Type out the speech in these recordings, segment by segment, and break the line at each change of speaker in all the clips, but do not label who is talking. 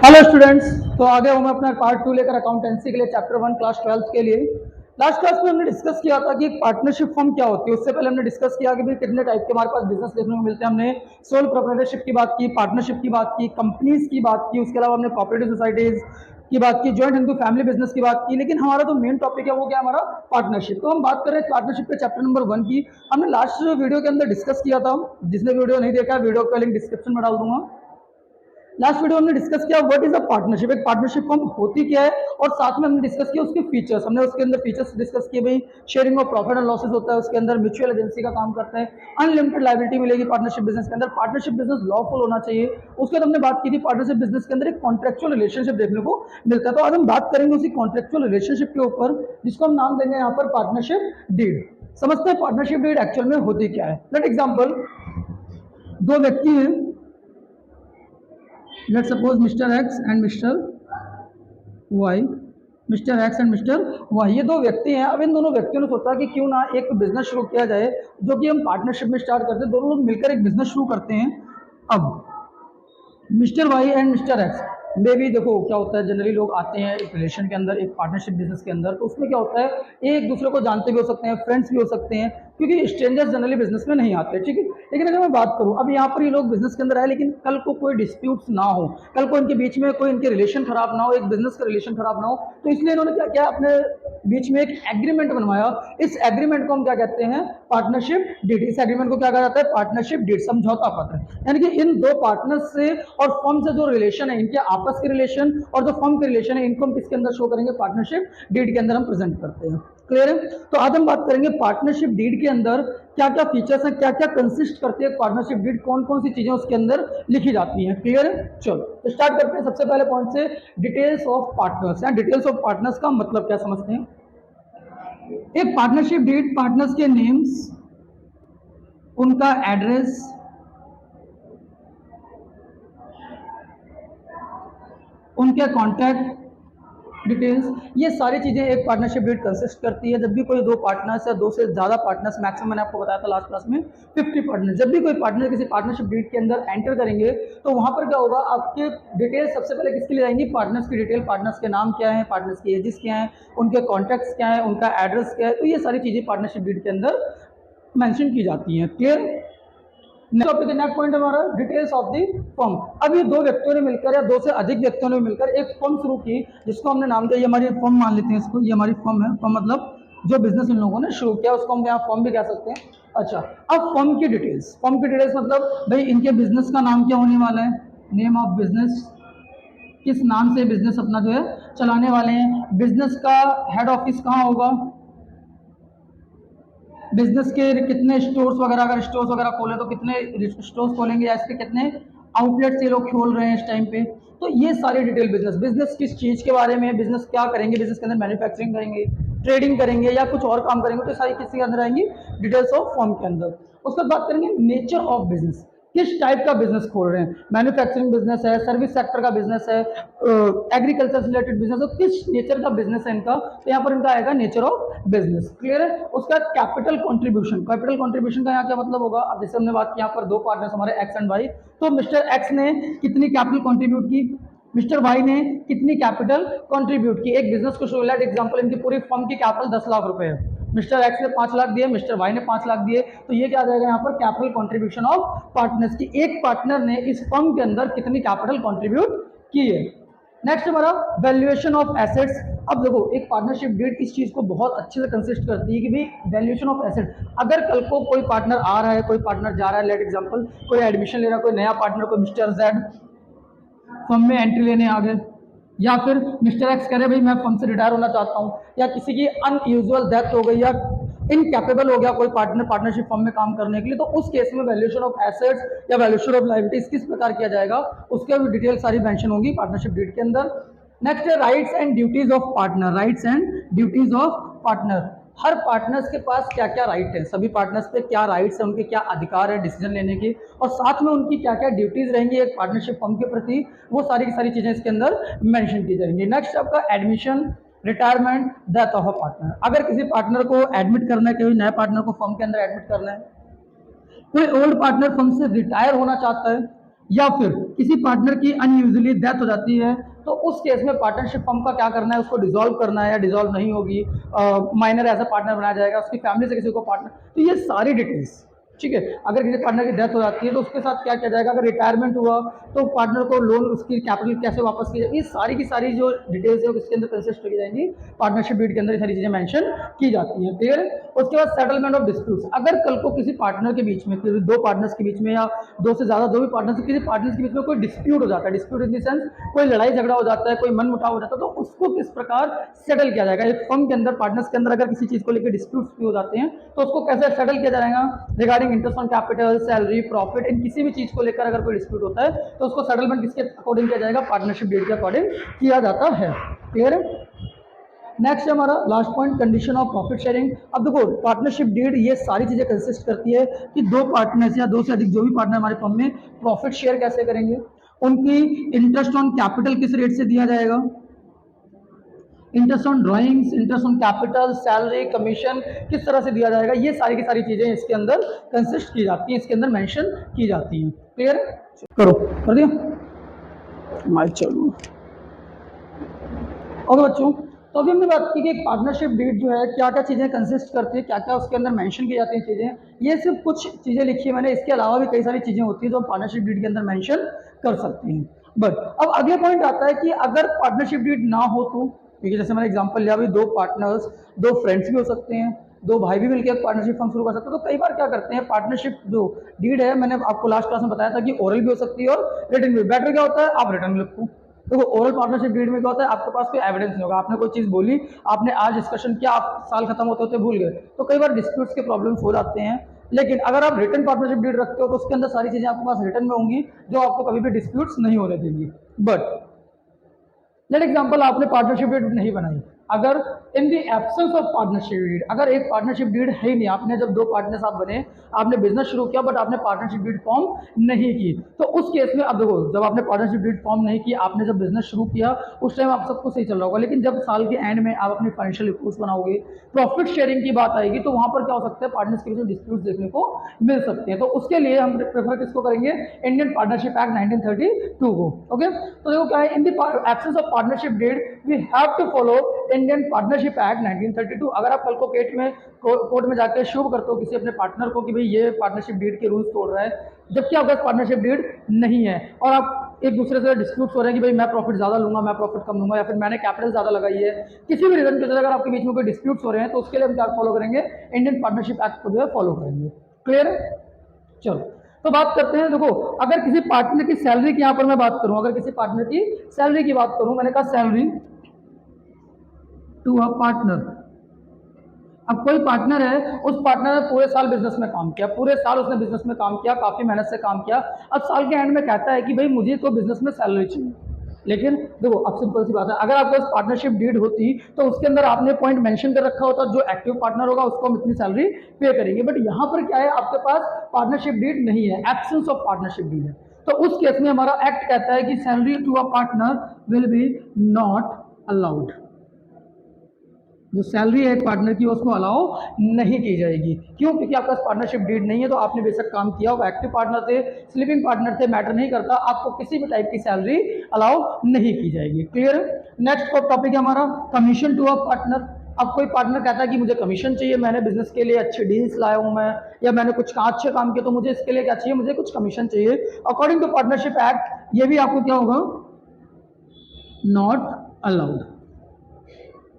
Hello students. तो आगे हम अपना पार्ट 2 लेकर अकाउंटेंसी के लिए चैप्टर 1 क्लास 12 के लिए। लास्ट क्लास में हमने डिस्कस किया था कि एक पार्टनरशिप फर्म क्या होती है। उससे पहले हमने डिस्कस किया कि भाई कितने टाइप के हमारे पास बिजनेस देखने को मिलते हैं। हमने सोल प्रोप्राइटरशिप की बात की, पार्टनरशिप की बात की, कंपनीज की बात की, उसके अलावा हमने कोऑपरेटिव सोसाइटीज की बात की, जॉइंट इनटू फैमिली बिजनेस की बात की। लेकिन हमारा जो मेन टॉपिक है वो क्या, हमारा पार्टनरशिप। तो हम बात कर रहे हैं पार्टनरशिप के चैप्टर नंबर 1 की। हमने लास्ट वीडियो के अंदर डिस्कस किया था। जिसने वीडियो नहीं देखा, वीडियो का लिंक डिस्क्रिप्शन में डाल दूंगा। लास्ट वीडियो हमने डिस्कस किया व्हाट इज अ पार्टनरशिप, एक पार्टनरशिप फर्म होती क्या है, और साथ में हमने डिस्कस किया उसके फीचर्स। हमने उसके अंदर फीचर्स डिस्कस किए, भाई sharing of profit and losses होता है, उसके अंदर म्यूचुअल एजेंसी का काम करता है, अनलिमिटेड लायबिलिटी मिलेगी पार्टनरशिप बिजनेस के अंदर, पार्टनरशिप बिजनेस लॉफुल होना चाहिए। उसके बाद हमने बात की थी पार्टनरशिप बिजनेस के अंदर एक कॉन्ट्रेक्चुअल रिलेशनशिप देखने को मिलता है। तो आज हम बात करेंगे उसी कॉन्ट्रेक्चुअल रिलेशनशिप के ऊपर, जिसको हम नाम देंगे यहाँ पर पार्टनरशिप डीड। समझते हैं पार्टनरशिप डीड एक्चुअल में होती क्या है। लेट एग्जाम्पल, दो व्यक्ति हैं, let suppose mister X and mister Y. Mister X and mister Y, ये दो व्यक्ति हैं। अब इन दोनों व्यक्तियों ने सोचा कि क्यों ना एक बिजनेस शुरू किया जाए, जो कि हम पार्टनरशिप में स्टार्ट करते हैं। दोनों लोग मिलकर एक बिजनेस शुरू करते हैं। अब mister Y and mister X में भी देखो क्या होता है, जनरली लोग आते हैं एक रिलेशन के अंदर, एक पार्टनरशिप बिजनेस के अंदर। तो उसमें क्या होता है, एक दूसरे को जानते भी हो सकते हैं, फ्रेंड्स भी हो सकते हैं, क्योंकि स्ट्रेंजर्स जनरली बिजनेस में नहीं आते, ठीक है। लेकिन अगर मैं बात करूं, अब यहाँ पर ये लोग बिजनेस के अंदर आए, लेकिन कल को कोई डिस्प्यूट्स ना हो, कल को इनके बीच में कोई इनके रिलेशन खराब ना हो, एक बिजनेस का रिलेशन खराब ना हो, तो इसलिए इन्होंने क्या किया, अपने बीच में एक एग्रीमेंट बनवाया। इस एग्रीमेंट को हम क्या कहते हैं, पार्टनरशिप डीड। इस एग्रीमेंट को क्या कहा जाता है, पार्टनरशिप डीड, समझौता पत्र। यानी कि इन दो पार्टनर्स से और फर्म से जो रिलेशन है, इनके आपस के रिलेशन और जो फर्म के रिलेशन है, इनको हम किसके अंदर शो करेंगे, पार्टनरशिप डीड के अंदर हम प्रेजेंट करते हैं। क्लियर है। तो आज हम बात करेंगे पार्टनरशिप डीड के अंदर क्या क्या फीचर्स हैं, क्या क्या कंसिस्ट करती है पार्टनरशिप डीड, कौन कौन सी चीजें उसके अंदर लिखी जाती हैं। क्लियर है। चलो तो स्टार्ट करते हैं सबसे पहले पॉइंट से, details of partners. Details of partners का मतलब क्या समझते हैं। एक पार्टनरशिप डीड, पार्टनर्स के नेम्स, उनका एड्रेस, उनके कॉन्टैक्ट डिटेल्स, ये सारी चीजें एक पार्टनरशिप डीड कंसिस्ट करती है। जब भी कोई दो पार्टनर्स या दो से ज्यादा पार्टनर्स, मैक्सिमम मैंने आपको बताया था लास्ट क्लास में 50 पार्टनर्स, जब भी कोई पार्टनर किसी पार्टनरशिप डीड के अंदर एंटर करेंगे, तो वहां पर क्या होगा, आपके डिटेल्स सबसे पहले किसकी ली जाएंगी, पार्टनर्स की डिटेल, पार्टनर्स के नाम क्या है, पार्टनर्स की एजेस क्या है, उनके कॉन्टैक्ट्स क्या है, उनका एड्रेस क्या है। तो ये सारी चीजें पार्टनरशिप डीड के अंदर मेंशन की जाती हैं। Clear. Next topic, next point हमारा डिटेल्स ऑफ द फर्म। अब ये दो व्यक्तियों ने मिलकर या दो से अधिक व्यक्तियों ने मिलकर एक फर्म शुरू की, जिसको हमने नाम दिया, ये हमारी फर्म मान लेते हैं इसको, ये हमारी फर्म है। फर्म मतलब जो बिजनेस इन लोगों ने शुरू किया, उसको हम यहाँ फर्म भी कह सकते हैं। अच्छा, अब फर्म की डिटेल्स, फर्म की डिटेल्स मतलब भाई इनके बिजनेस का नाम क्या होने वाला है, नेम ऑफ बिजनेस, किस नाम से बिजनेस अपना जो है चलाने वाले हैं, बिजनेस का हेड ऑफिस कहाँ होगा, बिजनेस के कितने स्टोर्स वगैरह, अगर स्टोर्स वगैरह खोले तो कितने स्टोर्स खोलेंगे, या इसके कितने आउटलेट्स ये लोग खोल रहे हैं इस टाइम पे। तो ये सारी डिटेल, बिजनेस, बिजनेस किस चीज़ के बारे में, बिजनेस क्या करेंगे, बिजनेस के अंदर मैन्युफैक्चरिंग करेंगे, ट्रेडिंग करेंगे, या कुछ और काम करेंगे, तो सारी किसके अंदर आएंगी, डिटेल्स ऑफ फर्म के अंदर। उसके बाद बात करेंगे नेचर ऑफ बिजनेस, किस टाइप का बिजनेस खोल रहे हैं, मैन्युफैक्चरिंग बिजनेस है, सर्विस सेक्टर का बिजनेस है, एग्रीकल्चर से रिलेटेड बिजनेस है, किस नेचर का बिजनेस है इनका, तो यहाँ पर इनका आएगा नेचर ऑफ बिजनेस। क्लियर है। उसका कैपिटल कंट्रीब्यूशन, कैपिटल कंट्रीब्यूशन का यहाँ क्या मतलब होगा, अब जैसे हमने बात की यहाँ पर दो पार्टनर्स हमारे एक्स एंड वाई, तो मिस्टर एक्स ने कितनी कैपिटल कंट्रीब्यूट की, मिस्टर वाई ने कितनी कैपिटल कंट्रीब्यूट की। एक बिजनेस को शो, लेट एग्जांपल इनकी पूरी फर्म की कैपिटल 10 लाख रुपए है, मिस्टर एक्स ने 5 लाख दिए, मिस्टर वाई ने 5 लाख दिए, तो ये क्या आ जाएगा यहाँ पर, कैपिटल कंट्रीब्यूशन ऑफ पार्टनर्स की, एक पार्टनर ने इस फर्म के अंदर कितनी कैपिटल कंट्रीब्यूट की है। नेक्स्ट हमारा वैल्यूएशन ऑफ एसेट्स। अब देखो एक पार्टनरशिप डीड इस चीज को बहुत अच्छे से कंसिस्ट करती है कि भाई वैल्यूएशन ऑफ एसेट, अगर कल को कोई पार्टनर आ रहा है, कोई पार्टनर जा रहा है, लेट एग्जांपल कोई एडमिशन ले रहा है, कोई नया पार्टनर, कोई मिस्टर जेड फर्म में एंट्री लेने आ गए, या फिर मिस्टर एक्स कह रहे भाई मैं फर्म से रिटायर होना चाहता हूँ, या किसी की अनयूजुअल डेथ हो गई, या इनकैपेबल हो गया कोई पार्टनर पार्टनरशिप फर्म में काम करने के लिए, तो उस केस में वैल्यूएशन ऑफ एसेट्स या वैल्यूएशन ऑफ लायबिलिटीज किस प्रकार किया जाएगा, उसके भी डिटेल सारी मेंशन होंगी पार्टनरशिप डीड के अंदर। नेक्स्ट है rights and duties of partner, rights and duties of partner. Her partners के पास क्या क्या राइट है, सभी पार्टनर्स पे क्या राइट्स है, उनके क्या अधिकार है डिसीजन लेने के, और साथ में उनकी क्या क्या ड्यूटीज रहेंगी एक पार्टनरशिप फर्म के प्रति, वो सारी की सारी चीजें इसके अंदर मेंशन की जाएंगी। नेक्स्ट आपका admission, retirement, death of a partner. अगर किसी पार्टनर को एडमिट करना है, कोई नए पार्टनर को फर्म के अंदर एडमिट करना है, कोई ओल्ड पार्टनर फर्म से रिटायर होना चाहता है, या फिर किसी पार्टनर की अनयूजली डेथ हो जाती है, तो उस केस में पार्टनरशिप फर्म का क्या करना है, उसको डिसॉल्व करना है या डिसॉल्व नहीं होगी, माइनर एज अ पार्टनर बनाया जाएगा, उसकी फैमिली से किसी को पार्टनर, तो ये सारी डिटेल्स, ठीक है। अगर किसी पार्टनर की डेथ हो जाती है तो उसके साथ क्या किया जाएगा, अगर रिटायरमेंट हुआ तो पार्टनर को लोन, उसकी कैपिटल कैसे वापस की जाएगी, ये सारी की सारी जो डिटेल्स है इसके अंदर कंसिस्ट की जाएंगी, पार्टनरशिप डीड के अंदर ये सारी चीजें मेंशन की जाती हैं, क्लियर है। उसके बाद सेटलमेंट ऑफ डिस्प्यूट्स, अगर कल को किसी पार्टनर के बीच में, किसी दो पार्टनर्स के बीच में या दो से ज्यादा, जो भी पार्टनर्स, किसी पार्टनर्स के बीच में कोई डिस्प्यूट हो जाता है, डिस्प्यूट इन द सेंस कोई लड़ाई झगड़ा हो जाता है, कोई मन मुटाव हो जाता है, तो उसको किस प्रकार सेटल किया जाएगा, एक फर्म के अंदर पार्टनर्स के अंदर अगर किसी चीज को लेकर डिस्प्यूट्स भी हो जाते हैं तो उसको कैसे सेटल किया जाएगा, regarding interest on capital, salary, profit, इन किसी भी चीज को लेकर अगर कोई डिस्प्यूट होता है तो उसको सेटलमेंट किसके अकॉर्डिंग किया जाएगा, पार्टनरशिप डीड के अकॉर्डिंग किया जाता है, क्लियर है। नेक्स्ट है हमारा last point, condition of profit sharing. अब देखो पार्टनरशिप डीड ये सारी चीजें कंसिस्ट करती है कि दो पार्टनर्स या दो से अधिक जो भी पार्टनर हमारे फर्म में प्रॉफिट शेयर कैसे करेंगे, उनकी इंटरेस्ट ऑन कैपिटल किस रेट से दिया जाएगा, interest on drawings, interest on capital, salary, commission किस तरह से दिया जाएगा, ये सारी की सारी चीजें इसके अंदर कंसिस्ट की जाती हैं, इसके अंदर मेंशन की जाती हैं, क्लियर है। करो, कर दिया माइक चालू। ओके बच्चों, तो अभी हमने बात की कि एक पार्टनरशिप डीड जो है क्या क्या चीज़ें कंसिस्ट करती है, क्या क्या उसके अंदर मेंशन की जाती हैं चीज़ें, ये सिर्फ कुछ चीज़ें लिखी है मैंने, इसके अलावा भी कई सारी चीज़ें होती हैं जो हम पार्टनरशिप डीड के अंदर मेंशन कर सकते हैं। बट अब अगले पॉइंट आता है कि अगर पार्टनरशिप डीड ना हो तो, क्योंकि जैसे मैंने एग्जाम्पल लिया अभी, दो पार्टनर्स, दो फ्रेंड्स भी हो सकते हैं, दो भाई भी मिलकर पार्टनरशिप फर्म शुरू कर सकते हैं, तो कई बार क्या करते हैं पार्टनरशिप जो डीड है, मैंने आपको लास्ट क्लास में बताया था कि ओरल भी हो सकती है और रिटन भी। बेटर क्या होता है, आप रिटन लिखो। देखो ओरल पार्टनरशिप डीड में क्या होता है, आपके पास कोई एविडेंस नहीं होगा, आपने कोई चीज बोली, आपने आज डिस्कशन किया, आप साल खत्म होते होते भूल गए, तो कई बार डिस्प्यूट्स के प्रॉब्लम्स हो जाते हैं। लेकिन अगर आप रिटन पार्टनरशिप डीड रखते हो तो उसके अंदर सारी चीजें आपके पास रिटन में होंगी जो आपको कभी भी डिस्प्यूट्स नहीं होने देंगी। बट लेट एग्जाम्पल, आपने पार्टनरशिप डीड नहीं बनाई, अगर in the absence of partnership deed, अगर एक पार्टनरशिप डीड है ही नहीं, आपने जब दो पार्टनर्स आप बने, आपने बिजनेस शुरू किया बट आपने पार्टनरशिप डीड फॉर्म नहीं की, तो उस केस में अब देखो, जब आपने पार्टनरशिप डीड फॉर्म नहीं की, आपने जब बिजनेस शुरू किया उस टाइम आप सबको सही चल रहा होगा, लेकिन जब साल के एंड में आप अपनी फाइनेंशियल रिपोर्ट्स बनाओगे, प्रॉफिट शेयरिंग की बात आएगी, तो वहां पर क्या हो सकता है, पार्टनर्स के बीच में डिस्प्यूट देखने को मिल सकते हैं, तो उसके लिए हम प्रेफर किसको करेंगे, इंडियन पार्टनरशिप एक्ट 1932 को। ओके, तो देखो क्या है, in the absence of partnership deed we have to follow Indian partnership act 1932। अगर आप कल को कोर्ट में जाकर शो करते हो किसी अपने पार्टनर को कि भाई ये पार्टनरशिप डीड के रूल्स तोड़ रहा है, जबकि आपका पार्टनरशिप डीड नहीं है, और आप एक दूसरे से डिस्प्यूट हो रहे हैं कि भाई मैं प्रॉफिट ज्यादा लूंगा, मैं प्रॉफिट कम लूंगा, या फिर मैंने कैपिटल ज्यादा लगाई है, किसी भी रीजन की वजह से अगर आपके बीच में कोई डिस्प्यूट्स हो रहे हैं, तो उसके लिए हम क्या फॉलो करेंगे, इंडियन पार्टनरशिप एक्ट को जो है फॉलो करेंगे, क्लियर है। चलो तो बात करते हैं, देखो अगर किसी पार्टनर की सैलरी की, यहां पर मैं बात करूं, अगर किसी पार्टनर की सैलरी की बात करूं, मैंने कहा सैलरी टू अ पार्टनर। अब कोई पार्टनर है, उस पार्टनर ने पूरे साल बिजनेस में काम किया, पूरे साल उसने बिजनेस में काम किया, काफी मेहनत से काम किया, अब साल के एंड में कहता है कि भाई मुझे तो बिजनेस में सैलरी चाहिए। लेकिन देखो अब सिंपल सी बात है, अगर आपके पास पार्टनरशिप डीड होती तो उसके अंदर आपने पॉइंट मेंशन कर रखा होता, जो एक्टिव पार्टनर होगा उसको हम इतनी सैलरी पे करेंगे, बट यहाँ पर क्या है, आपके पास पार्टनरशिप डीड नहीं है, एब्सेंस ऑफ पार्टनरशिप डीड है, तो उस केस में हमारा एक्ट कहता है कि salary to a partner will be not allowed. जो सैलरी है एक पार्टनर की उसको अलाउ नहीं की जाएगी, क्यों, क्योंकि आपका पार्टनरशिप डीड नहीं है, तो आपने बेशक काम किया हो, एक्टिव पार्टनर थे, स्लीपिंग पार्टनर थे, मैटर नहीं करता, आपको किसी भी टाइप की सैलरी अलाउ नहीं की जाएगी, क्लियर है। नेक्स्ट टॉपिक है हमारा कमीशन टू अ पार्टनर। अब कोई पार्टनर कहता है कि मुझे कमीशन चाहिए, मैंने बिजनेस के लिए अच्छे डील्स लाया हूं मैं, या मैंने कुछ अच्छे काम किए, तो मुझे इसके लिए क्या चाहिए, मुझे कुछ कमीशन चाहिए, अकॉर्डिंग टू पार्टनरशिप एक्ट ये भी आपको क्या होगा, not allowed.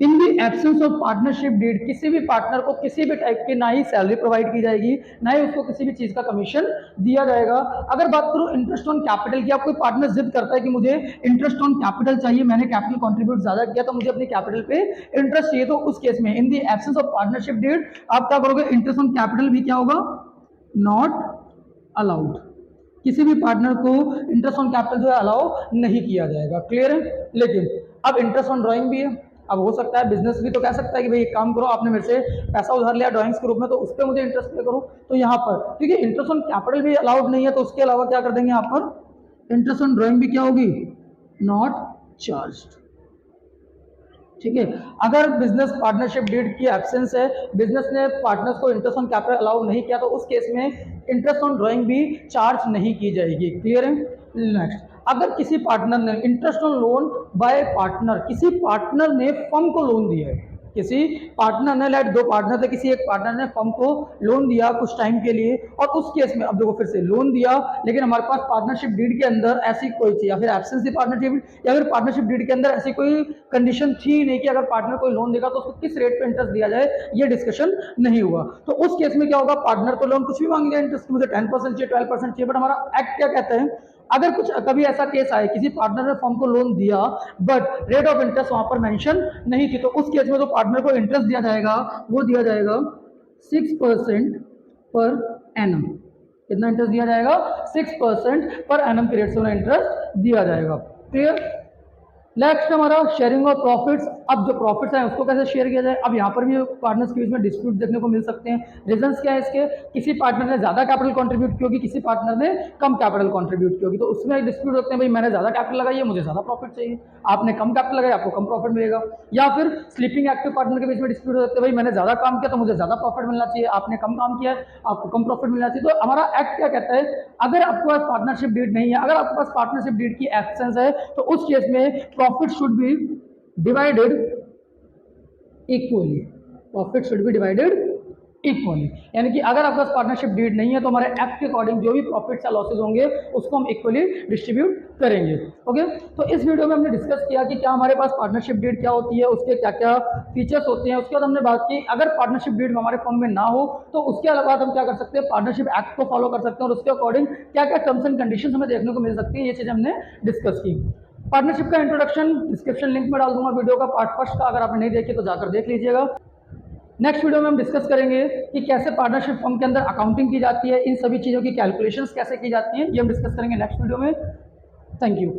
In the absence of partnership deed, किसी भी पार्टनर को किसी भी टाइप की ना ही सैलरी प्रोवाइड की जाएगी, ना ही उसको किसी भी चीज का कमीशन दिया जाएगा। अगर बात करूं इंटरेस्ट ऑन कैपिटल की, आप कोई पार्टनर जिद करता है कि मुझे इंटरेस्ट ऑन कैपिटल चाहिए, मैंने कैपिटल कंट्रीब्यूट ज्यादा किया तो मुझे अपनी कैपिटल पे इंटरेस्ट चाहिए, तो उस केस में in the absence of partnership deed आप क्या करोगे, इंटरेस्ट ऑन कैपिटल भी क्या होगा, नॉट अलाउड। किसी भी पार्टनर को इंटरेस्ट ऑन कैपिटल जो है अलाउ नहीं किया जाएगा, क्लियर है। लेकिन अब इंटरेस्ट ऑन ड्राइंग भी है, अब हो सकता है बिजनेस भी तो कह सकता है कि भाई एक काम करो, आपने मेरे से पैसा उधार लिया ड्राइंग्स के रूप में, तो उस पर मुझे इंटरेस्ट पे करो, तो यहाँ पर क्योंकि इंटरेस्ट ऑन कैपिटल भी अलाउड नहीं है, तो उसके अलावा क्या कर देंगे यहाँ पर, इंटरेस्ट ऑन ड्राइंग भी क्या होगी, नॉट चार्ज, ठीक है। अगर बिजनेस पार्टनरशिप डीड की एब्सेंस है, बिजनेस ने पार्टनर्स को इंटरेस्ट ऑन कैपिटल अलाउ नहीं किया, तो उस केस में इंटरेस्ट ऑन ड्राइंग भी चार्ज नहीं की जाएगी। क्लियर है। नेक्स्ट, अगर किसी पार्टनर ने interest on loan by partner, किसी पार्टनर ने फर्म को लोन दिया है, किसी पार्टनर ने, लाइक दो पार्टनर थे, किसी एक पार्टनर ने फर्म को लोन दिया कुछ टाइम के लिए, और उस केस में अब देखो फिर से लोन दिया, लेकिन हमारे पास पार्टनरशिप डीड के अंदर ऐसी कोई चीज, या फिर एब्सेंस थी पार्टनरशिप, या फिर पार्टनरशिप डीड के अंदर ऐसी कोई कंडीशन थी नहीं कि अगर पार्टनर कोई लोन देगा तो उसको किस रेट पे इंटरेस्ट दिया जाए, ये डिस्कशन नहीं हुआ। तो उस केस में क्या होगा, पार्टनर तो लोन कुछ भी मांग लिया, इंटरेस्ट मुझे 10% चाहिए, 12% चाहिए, बट हमारा एक्ट क्या कहता है, अगर कुछ कभी ऐसा केस आए किसी पार्टनर ने फर्म को लोन दिया बट रेट ऑफ इंटरेस्ट वहां पर मेंशन नहीं थी, तो उस केस में जो पार्टनर को इंटरेस्ट दिया जाएगा वो दिया जाएगा 6% पर एनम। कितना इंटरेस्ट दिया जाएगा, 6% पर एनम के रेट से इंटरेस्ट दिया जाएगा। क्लियर। नेक्स्ट हमारा शेयरिंग ऑफ प्रॉफिट्स। अब जो प्रॉफिट्स हैं उसको कैसे शेयर किया जाए, अब यहाँ पर भी पार्टनर्स के बीच में डिस्प्यूट देखने को मिल सकते हैं। रीजंस क्या है इसके, किसी पार्टनर ने ज्यादा कैपिटल कंट्रीब्यूट की होगी, किसी पार्टनर ने कम कैपिटल कंट्रीब्यूट की होगी, तो उसमें डिस्प्यूट होते हैं, भाई मैंने ज्यादा कैपिटल लगाई है मुझे ज्यादा प्रॉफिट चाहिए, आपने कम कैपिटल लगाया आपको कम प्रॉफिट मिलेगा। या फिर स्लीपिंग एक्टिव पार्टनर के बीच में डिस्प्यूट होते हैं, भाई मैंने ज्यादा काम किया तो मुझे ज्यादा प्रॉफिट मिलना चाहिए, आपने कम काम किया आपको कम प्रॉफिट मिलना चाहिए। तो हमारा एक्ट क्या कहता है, अगर आपके पास पार्टनरशिप डीड नहीं है, अगर आपके पास पार्टनरशिप डीड की एब्सेंस है, तो उस केस में profit should be divided equally, profit should be divided equally, यानी कि अगर आपके पास पार्टनरशिप डीड नहीं है तो हमारे एक्ट के अकॉर्डिंग जो भी प्रॉफिट्स या लॉसेज होंगे उसको हम इक्वली डिस्ट्रीब्यूट करेंगे। ओके, तो इस वीडियो में हमने डिस्कस किया कि क्या हमारे पास पार्टनरशिप डीड क्या होती है, उसके क्या क्या फीचर्स होते हैं। उसके बाद हमने बात की अगर पार्टनरशिप डीड हमारे फर्म में ना हो तो उसके अलावा हम क्या कर सकते हैं, पार्टनरशिप एक्ट को फॉलो कर सकते हैं और उसके अकॉर्डिंग क्या क्या टर्म्स एंड कंडीशन हमें देखने को मिल सकती है, ये चीज़ हमने डिस्कस की। पार्टनरशिप का इंट्रोडक्शन डिस्क्रिप्शन लिंक में डाल दूंगा वीडियो का पार्ट फर्स्ट का, अगर आपने नहीं देखी तो जाकर देख लीजिएगा। नेक्स्ट वीडियो में हम डिस्कस करेंगे कि कैसे पार्टनरशिप फर्म के अंदर अकाउंटिंग की जाती है, इन सभी चीज़ों की कैलकुलेशंस कैसे की जाती हैं, ये हम डिस्कस करेंगे नेक्स्ट वीडियो में। Thank you.